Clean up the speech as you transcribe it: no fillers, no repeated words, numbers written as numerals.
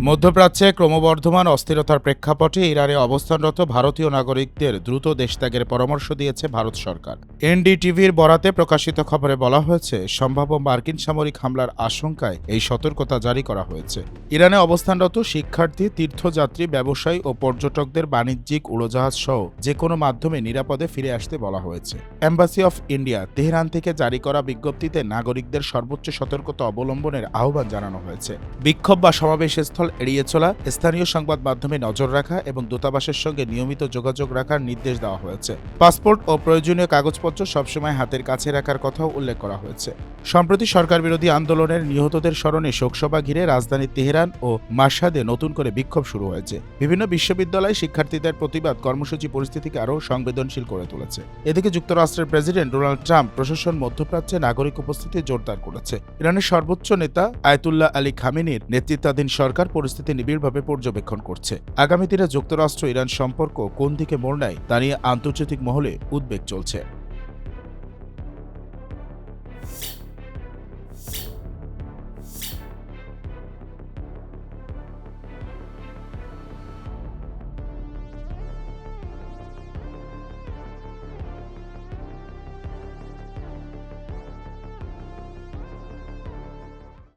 মধ্যপ্রাচ্যে ক্রমবর্ধমান অস্থিরতার প্রেক্ষাপটে ইরানে অবস্থানরত ভারতীয় নাগরিকদের দ্রুত দেশত্যাগের পরামর্শ দিয়েছে ভারত সরকার। এনডিটিভির বরাতে প্রকাশিত খবরে বলা হয়েছে, সম্ভাব্য মার্কিন সামরিক হামলার আশঙ্কায় এই সতর্কতা জারি করা হয়েছে। ইরানে অবস্থানরত শিক্ষার্থী, তীর্থযাত্রী, ব্যবসায়ী ও পর্যটকদের বাণিজ্যিক উড়োজাহাজ সহ যে কোনো মাধ্যমে নিরাপদে ফিরে আসতে বলা হয়েছে। এম্বাসি অফ ইন্ডিয়া, তেহরান থেকে জারি করা বিজ্ঞপ্তিতে নাগরিকদের সর্বোচ্চ সতর্কতা অবলম্বনের আহ্বান জানানো হয়েছে। বিক্ষোভ বা সমাবেশস্থল এড়িয়ে চলা, স্থানীয় সংবাদ মাধ্যমে নজর রাখা এবং দূতাবাসের সঙ্গে নিয়মিত যোগাযোগ রাখার নির্দেশ দেওয়া হয়েছে। পাসপোর্ট ও প্রয়োজনীয় কাগজপত্র সবসময় হাতের কাছে রাখার কথাও উল্লেখ করা হয়েছে। সম্প্রতি সরকার বিরোধী আন্দোলনের নিহতদের স্মরণে শোকসভা ঘিরে রাজধানী তেহরান ও মাশহাদে নতুন করে বিক্ষোভ শুরু হয়েছে। বিভিন্ন বিশ্ববিদ্যালয়ে শিক্ষার্থীদের প্রতিবাদ কর্মসূচি পরিস্থিতিকে আরও সংবেদনশীল করে তুলেছে। এদিকে যুক্তরাষ্ট্রের প্রেসিডেন্ট ডোনাল্ড ট্রাম্প প্রশাসন মধ্যপ্রাচ্যে নাগরিক উপস্থিতি জোরদার করেছে। ইরানের সর্বোচ্চ নেতা আয়াতুল্লাহ আলী খামেনির নেতৃত্বাধীন সরকার পরিস্থিতি নিবিড়ভাবে পর্যবেক্ষণ করছে। আগামী দিনে যুক্তরাষ্ট্র ইরান সম্পর্ক কোন দিকে মোড় নেয় তা নিয়ে আন্তর্জাতিক মহলে উদ্বেগ চলছে।